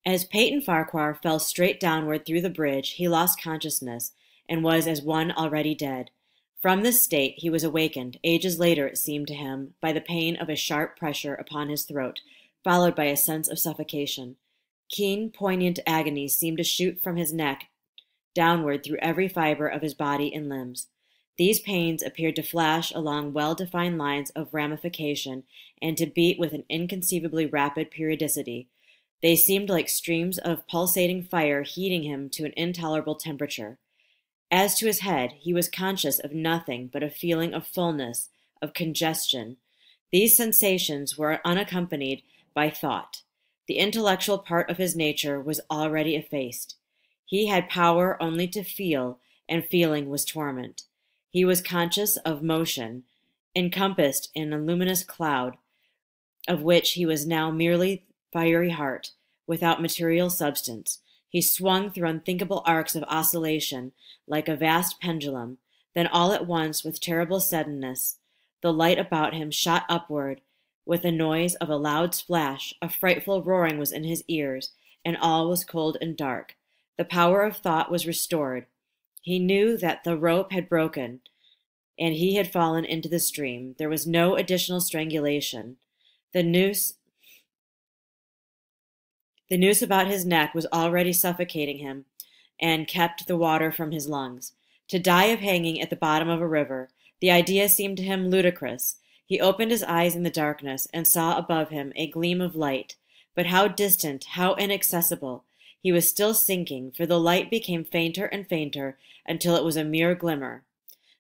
As Peyton Farquhar fell straight downward through the bridge, he lost consciousness and was as one already dead. From this state he was awakened, ages later it seemed to him, by the pain of a sharp pressure upon his throat, followed by a sense of suffocation. Keen, poignant agony seemed to shoot from his neck downward through every fiber of his body and limbs. These pains appeared to flash along well-defined lines of ramification and to beat with an inconceivably rapid periodicity. They seemed like streams of pulsating fire heating him to an intolerable temperature. As to his head, he was conscious of nothing but a feeling of fullness, of congestion. These sensations were unaccompanied by thought. The intellectual part of his nature was already effaced. He had power only to feel, and feeling was torment. He was conscious of motion, encompassed in a luminous cloud, of which he was now merely fiery heart, without material substance. He swung through unthinkable arcs of oscillation, like a vast pendulum. Then all at once, with terrible suddenness, the light about him shot upward with the noise of a loud splash. A frightful roaring was in his ears, and all was cold and dark. The power of thought was restored. He knew that the rope had broken, and he had fallen into the stream. There was no additional strangulation. The noose about his neck was already suffocating him and kept the water from his lungs. To die of hanging at the bottom of a river, the idea seemed to him ludicrous. He opened his eyes in the darkness and saw above him a gleam of light, but how distant, how inaccessible! He was still sinking, for the light became fainter and fainter until it was a mere glimmer.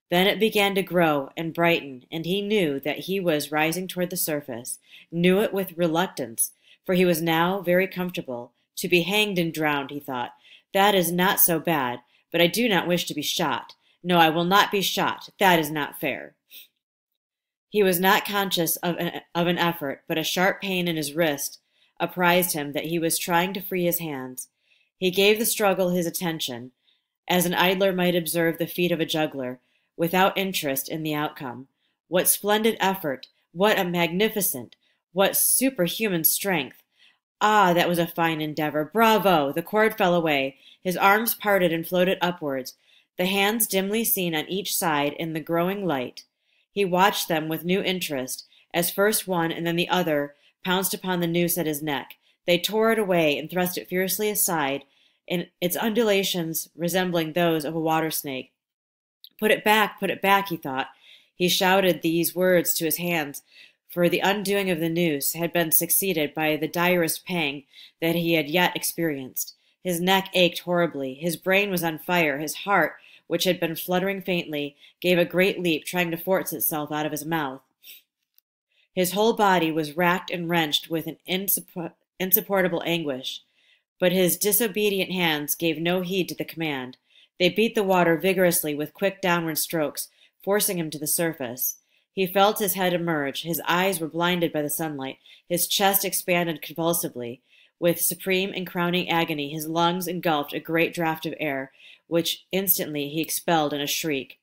Then it began to grow and brighten, and he knew that he was rising toward the surface, knew it with reluctance, for he was now very comfortable. To be hanged and drowned, he thought, that is not so bad, but I do not wish to be shot. No, I will not be shot. That is not fair. He was not conscious of an effort, but a sharp pain in his wrist apprised him that he was trying to free his hands. He gave the struggle his attention, as an idler might observe the feat of a juggler, without interest in the outcome. What splendid effort! What a magnificent, what superhuman strength! Ah, that was a fine endeavor! Bravo! The cord fell away. His arms parted and floated upwards, the hands dimly seen on each side in the growing light. He watched them with new interest, as first one and then the other pounced upon the noose at his neck. They tore it away and thrust it fiercely aside, in its undulations resembling those of a water snake. Put it back, he thought. He shouted these words to his hands, for the undoing of the noose had been succeeded by the direst pang that he had yet experienced. His neck ached horribly, his brain was on fire, his heart, which had been fluttering faintly, gave a great leap, trying to force itself out of his mouth. His whole body was racked and wrenched with an insupportable anguish, but his disobedient hands gave no heed to the command. They beat the water vigorously with quick downward strokes, forcing him to the surface. He felt his head emerge, his eyes were blinded by the sunlight, his chest expanded convulsively. With supreme and crowning agony, his lungs engulfed a great draught of air, which instantly he expelled in a shriek.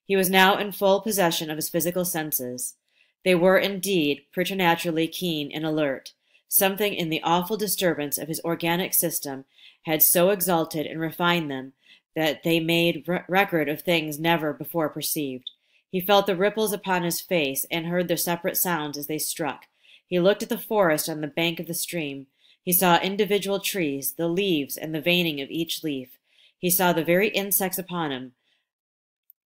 He was now in full possession of his physical senses. They were indeed preternaturally keen and alert. Something in the awful disturbance of his organic system had so exalted and refined them that they made record of things never before perceived. He felt the ripples upon his face and heard their separate sounds as they struck. He looked at the forest on the bank of the stream. He saw individual trees, the leaves and the veining of each leaf. He saw the very insects upon him,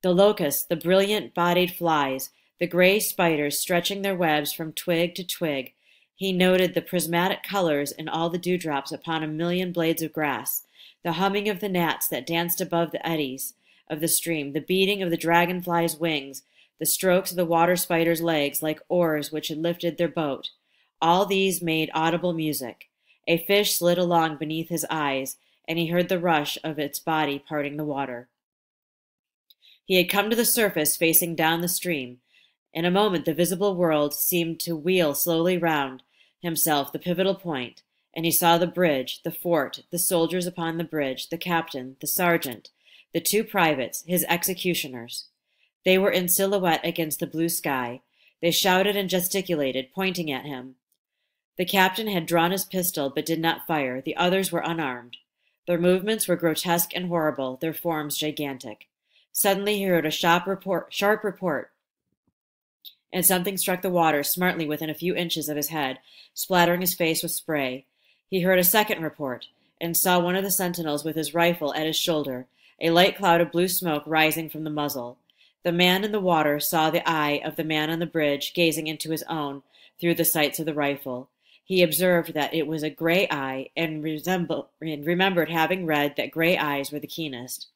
the locusts, the brilliant-bodied flies, the gray spiders stretching their webs from twig to twig. He noted the prismatic colors in all the dewdrops upon a million blades of grass, the humming of the gnats that danced above the eddies of the stream, the beating of the dragonfly's wings, the strokes of the water spider's legs like oars which had lifted their boat. All these made audible music. A fish slid along beneath his eyes, and he heard the rush of its body parting the water. He had come to the surface facing down the stream. In a moment the visible world seemed to wheel slowly round himself, the pivotal point, and he saw the bridge, the fort, the soldiers upon the bridge, the captain, the sergeant, the two privates, his executioners. They were in silhouette against the blue sky. They shouted and gesticulated, pointing at him. The captain had drawn his pistol, but did not fire. The others were unarmed. Their movements were grotesque and horrible, their forms gigantic. Suddenly he heard a sharp report, and something struck the water smartly within a few inches of his head, splattering his face with spray. He heard a second report, and saw one of the sentinels with his rifle at his shoulder, a light cloud of blue smoke rising from the muzzle. The man in the water saw the eye of the man on the bridge gazing into his own through the sights of the rifle. He observed that it was a gray eye, and remembered having read that gray eyes were the keenest,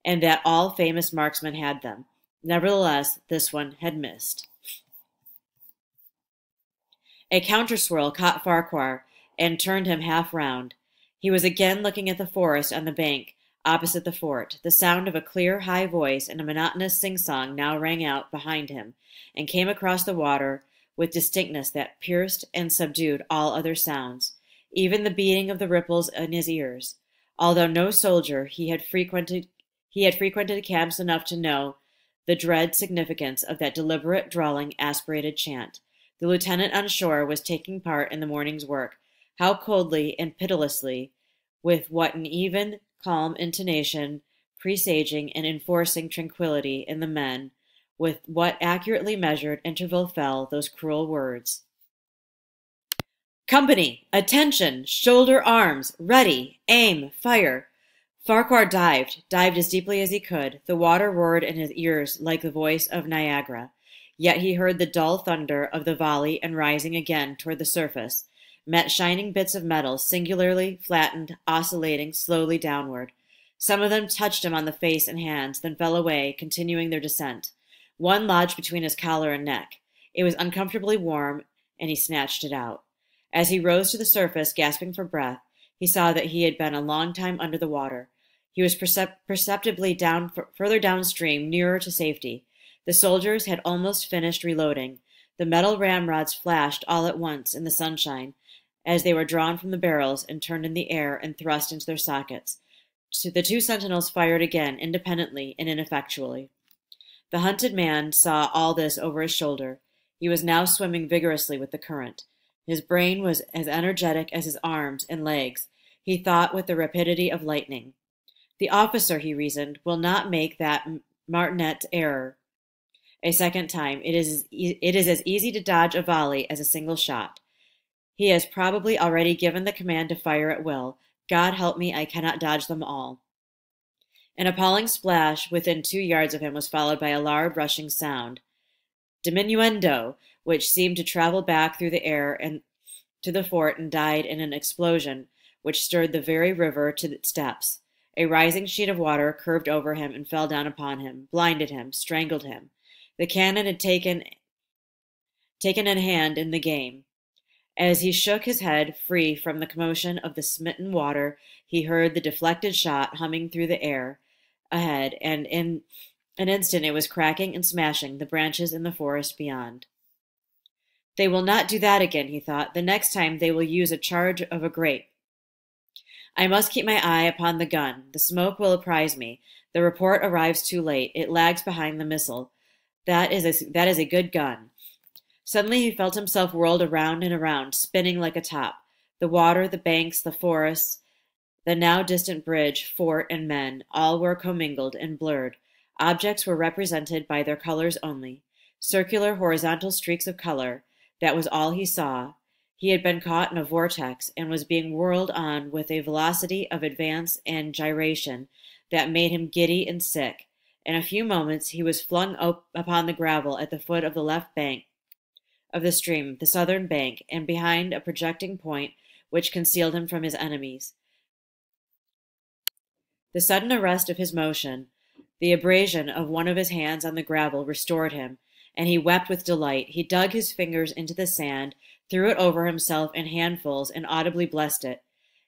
and that all famous marksmen had them. Nevertheless, this one had missed. A counterswirl caught Farquhar and turned him half round. He was again looking at the forest on the bank opposite the fort. The sound of a clear, high voice and a monotonous sing-song now rang out behind him and came across the water with distinctness that pierced and subdued all other sounds, even the beating of the ripples in his ears. Although no soldier, he had frequented camps enough to know the dread significance of that deliberate, drawling, aspirated chant. The lieutenant on shore was taking part in the morning's work. How coldly and pitilessly, with what an even, calm intonation, presaging and enforcing tranquillity in the men, with what accurately measured interval fell those cruel words. "Company! Attention! Shoulder arms! Ready! Aim! Fire!" Farquhar dived as deeply as he could. The water roared in his ears like the voice of Niagara. Yet he heard the dull thunder of the volley, and rising again toward the surface, met shining bits of metal, singularly flattened, oscillating slowly downward. Some of them touched him on the face and hands, then fell away, continuing their descent. One lodged between his collar and neck. It was uncomfortably warm, and he snatched it out. As he rose to the surface, gasping for breath, he saw that he had been a long time under the water. He was perceptibly further downstream, nearer to safety. The soldiers had almost finished reloading. The metal ramrods flashed all at once in the sunshine as they were drawn from the barrels and turned in the air and thrust into their sockets. The two sentinels fired again, independently and ineffectually. The hunted man saw all this over his shoulder. He was now swimming vigorously with the current. His brain was as energetic as his arms and legs. He thought with the rapidity of lightning. The officer, he reasoned, will not make that martinet error a second time. It is as easy to dodge a volley as a single shot. He has probably already given the command to fire at will. God help me, I cannot dodge them all. An appalling splash within 2 yards of him was followed by a loud rushing sound, diminuendo, which seemed to travel back through the air and to the fort and died in an explosion which stirred the very river to its depths. A rising sheet of water curved over him and fell down upon him, blinded him, strangled him. The cannon had taken an hand in the game. As he shook his head free from the commotion of the smitten water, he heard the deflected shot humming through the air ahead, and in an instant it was cracking and smashing the branches in the forest beyond. They will not do that again, he thought. The next time they will use a charge of a grape. I must keep my eye upon the gun. The smoke will apprise me. The report arrives too late. It lags behind the missile. That is a good gun. Suddenly he felt himself whirled around and around, spinning like a top. The water, the banks, the forests, the now distant bridge, fort, and men, all were commingled and blurred. Objects were represented by their colors only. Circular, horizontal streaks of color. That was all he saw. He had been caught in a vortex and was being whirled on with a velocity of advance and gyration that made him giddy and sick. In a few moments he was flung upon the gravel at the foot of the left bank of the stream, the southern bank, and behind a projecting point which concealed him from his enemies. The sudden arrest of his motion, the abrasion of one of his hands on the gravel, restored him, and he wept with delight. He dug his fingers into the sand, threw it over himself in handfuls, and audibly blessed it.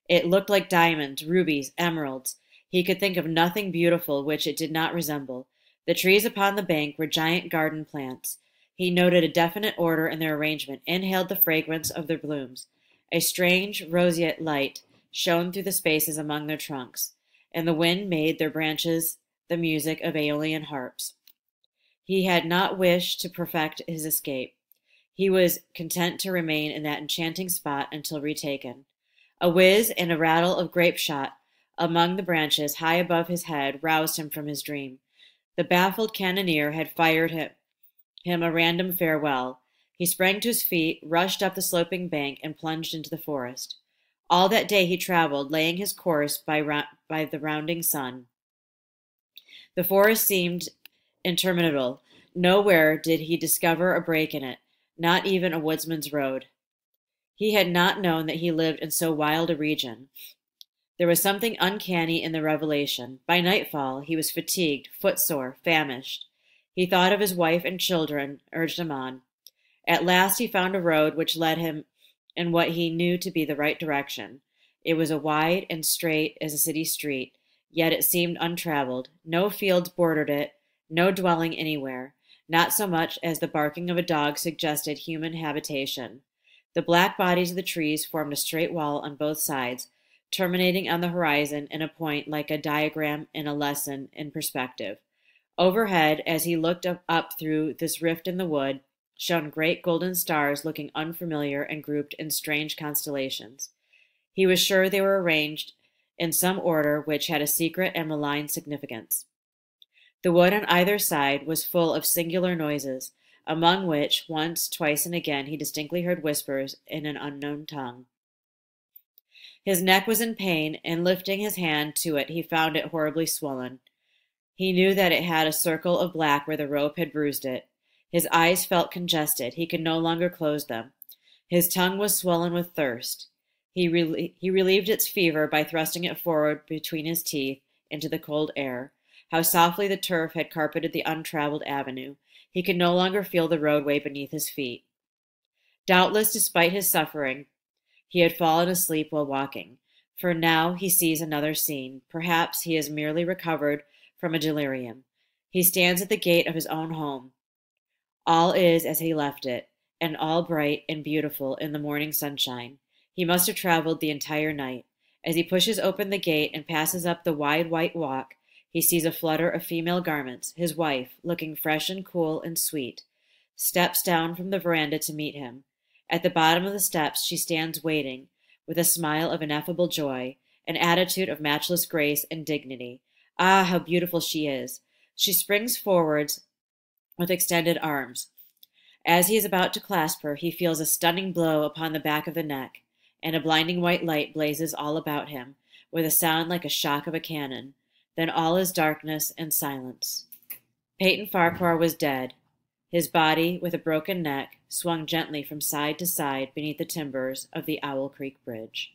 It looked like diamonds, rubies, emeralds. He could think of nothing beautiful which it did not resemble. The trees upon the bank were giant garden plants. He noted a definite order in their arrangement, inhaled the fragrance of their blooms. A strange, roseate light shone through the spaces among their trunks, and the wind made their branches the music of aeolian harps. He had not wished to perfect his escape. He was content to remain in that enchanting spot until retaken. A whiz and a rattle of grape shot among the branches high above his head roused him from his dream. The baffled cannoneer had fired him a random farewell. He sprang to his feet, rushed up the sloping bank, and plunged into the forest. All that day he traveled, laying his course by the rounding sun. The forest seemed interminable. Nowhere did he discover a break in it, not even a woodsman's road. He had not known that he lived in so wild a region. There was something uncanny in the revelation. By nightfall, he was fatigued, footsore, famished. He thought of his wife and children, urged him on. At last he found a road which led him in what he knew to be the right direction. It was as wide and straight as a city street, yet it seemed untraveled. No fields bordered it, no dwelling anywhere. Not so much as the barking of a dog suggested human habitation. The black bodies of the trees formed a straight wall on both sides, terminating on the horizon in a point like a diagram in a lesson in perspective. Overhead, as he looked up through this rift in the wood, shone great golden stars looking unfamiliar and grouped in strange constellations. He was sure they were arranged in some order which had a secret and malign significance. The wood on either side was full of singular noises, among which, once, twice, and again, he distinctly heard whispers in an unknown tongue. His neck was in pain, and lifting his hand to it, he found it horribly swollen. He knew that it had a circle of black where the rope had bruised it. His eyes felt congested. He could no longer close them. His tongue was swollen with thirst. He relieved its fever by thrusting it forward between his teeth into the cold air. How softly the turf had carpeted the untraveled avenue. He could no longer feel the roadway beneath his feet. Doubtless, despite his suffering, he had fallen asleep while walking. For now he sees another scene. Perhaps he has merely recovered from a delirium. He stands at the gate of his own home. All is as he left it, and all bright and beautiful in the morning sunshine. He must have traveled the entire night. As he pushes open the gate and passes up the wide white walk, he sees a flutter of female garments. His wife, looking fresh and cool and sweet, steps down from the veranda to meet him. At the bottom of the steps she stands waiting, with a smile of ineffable joy, an attitude of matchless grace and dignity. Ah, how beautiful she is! She springs forwards with extended arms. As he is about to clasp her, he feels a stunning blow upon the back of the neck, and a blinding white light blazes all about him, with a sound like a shock of a cannon. Then all is darkness and silence. Peyton Farquhar was dead. His body, with a broken neck, swung gently from side to side beneath the timbers of the Owl Creek Bridge.